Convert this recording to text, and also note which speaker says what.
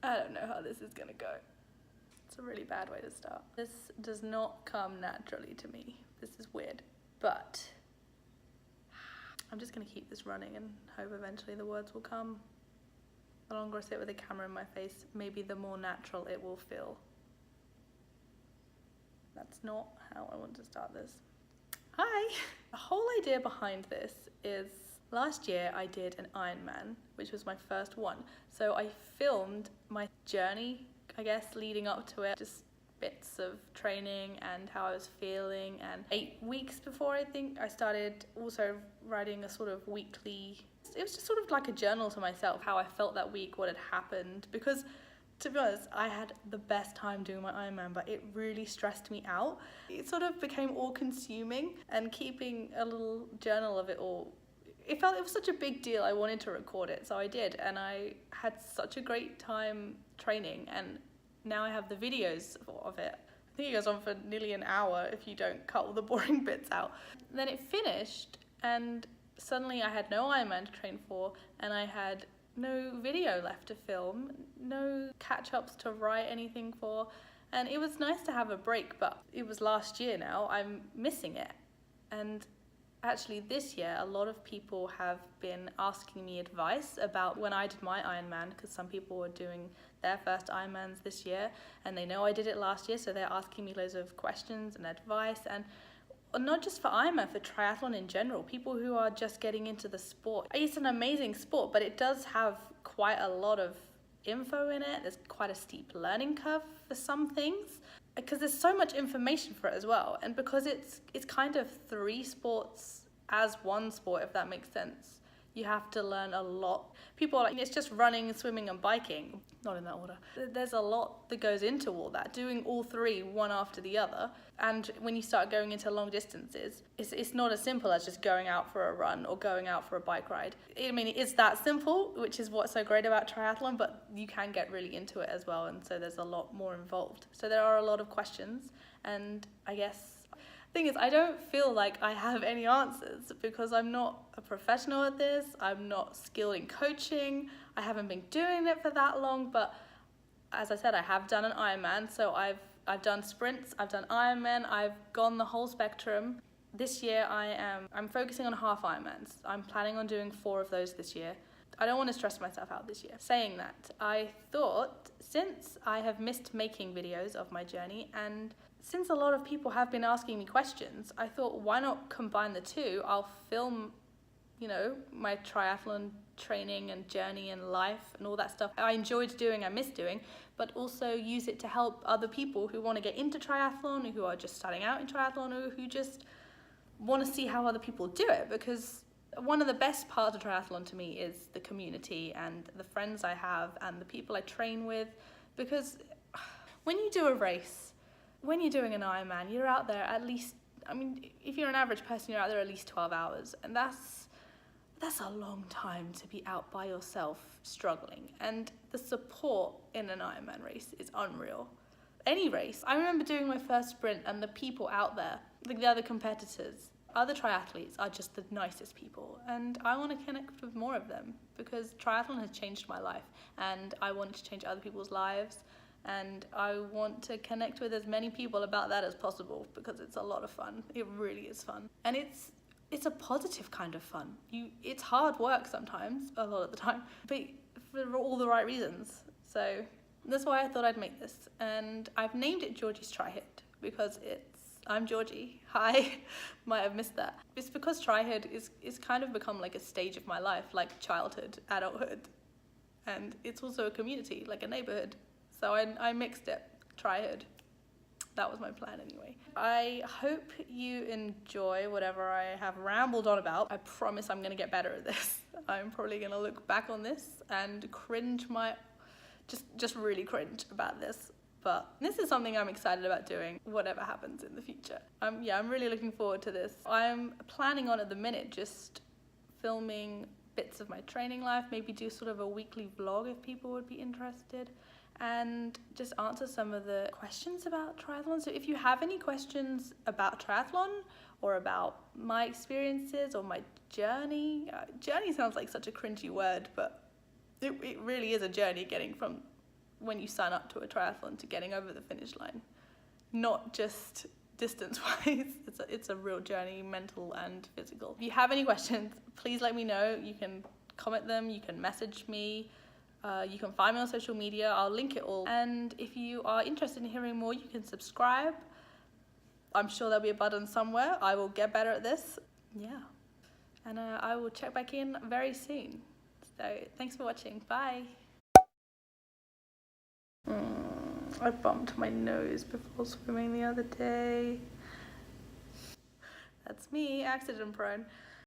Speaker 1: I don't know how this is gonna go. It's a really bad way to start. This does not come naturally to me. This is weird, but I'm just gonna keep this running and hope eventually the words will come. The longer I sit with the camera in my face, maybe the more natural it will feel. That's not how I want to start this. Hi! The whole idea behind this is last year I did an Ironman, which was my first one. So I filmed my journey, I guess, leading up to it, just bits of training and how I was feeling. And 8 weeks before, I think, I started also writing a sort of weekly, it was just sort of like a journal to myself, how I felt that week, what had happened. Because to be honest, I had the best time doing my Ironman, but it really stressed me out. It sort of became all-consuming, and keeping a little journal of it all, it was such a big deal. I wanted to record it, so I did, and I had such a great time training, and now I have the videos of it. I think it goes on for nearly an hour if you don't cut all the boring bits out. Then it finished, and suddenly I had no Ironman to train for, and I had no video left to film, no catch-ups to write anything for, and it was nice to have a break, but it was last year now. I'm missing it. And actually this year, a lot of people have been asking me advice about when I did my Ironman, because some people were doing their first Ironmans this year, and they know I did it last year, so they're asking me loads of questions and advice, and not just for Ironman, for triathlon in general, people who are just getting into the sport. It's an amazing sport, but it does have quite a lot of info in it. There's quite a steep learning curve for some things, because there's so much information for it as well. And because it's kind of 3 sports as one sport, if that makes sense. You have to learn a lot. People are like, it's just running, swimming and biking. Not in that order. There's a lot that goes into all that, doing all 3 one after the other. And when you start going into long distances, it's not as simple as just going out for a run or going out for a bike ride. I mean, it's that simple, which is what's so great about triathlon, but you can get really into it as well. And so there's a lot more involved. So there are a lot of questions, and I guess thing is, I don't feel like I have any answers, because I'm not a professional at this. I'm not skilled in coaching. I haven't been doing it for that long, but as I said, I have done an Ironman. So I've done sprints, I've done Ironman, I've gone the whole spectrum. This year I'm focusing on half Ironmans. I'm planning on doing 4 of those this year. I don't want to stress myself out this year. Saying that, I thought, since I have missed making videos of my journey, and since a lot of people have been asking me questions, I thought, why not combine the 2? I'll film, my triathlon training and journey and life and all that stuff I enjoyed doing, I miss doing, but also use it to help other people who want to get into triathlon, who are just starting out in triathlon, or who just want to see how other people do it. Because one of the best parts of triathlon to me is the community and the friends I have and the people I train with. Because when you do a race, when you're doing an Ironman, you're out there at least, if you're an average person, you're out there at least 12 hours. And that's a long time to be out by yourself struggling. And the support in an Ironman race is unreal. Any race. I remember doing my first sprint, and the people out there, the other competitors, other triathletes, are just the nicest people. And I want to connect with more of them, because triathlon has changed my life, and I want to change other people's lives. And I want to connect with as many people about that as possible, because it's a lot of fun. It really is fun. And it's a positive kind of fun. It's hard work sometimes, a lot of the time, but for all the right reasons. So that's why I thought I'd make this. And I've named it Georgie's Trihood, because I'm Georgie. Hi, might have missed that. It's because trihood is kind of become like a stage of my life, like childhood, adulthood. And it's also a community, like a neighborhood. So I mixed it, trihood. That was my plan anyway. I hope you enjoy whatever I have rambled on about. I promise I'm gonna get better at this. I'm probably gonna look back on this and cringe just really cringe about this. But this is something I'm excited about doing, whatever happens in the future. I'm really looking forward to this. I'm planning on, at the minute, just filming bits of my training life, maybe do sort of a weekly vlog if people would be interested, and just answer some of the questions about triathlon. So if you have any questions about triathlon or about my experiences or my journey, journey sounds like such a cringy word, but it really is a journey, getting from when you sign up to a triathlon to getting over the finish line, not just distance-wise. It's a real journey, mental and physical. If you have any questions, please let me know. You can comment them, you can message me, you can find me on social media. I'll link it all. And if you are interested in hearing more, you can subscribe. I'm sure there'll be a button somewhere. I will get better at this. Yeah. And I will check back in very soon. So thanks for watching. Bye. I bumped my nose before swimming the other day. That's me, accident prone.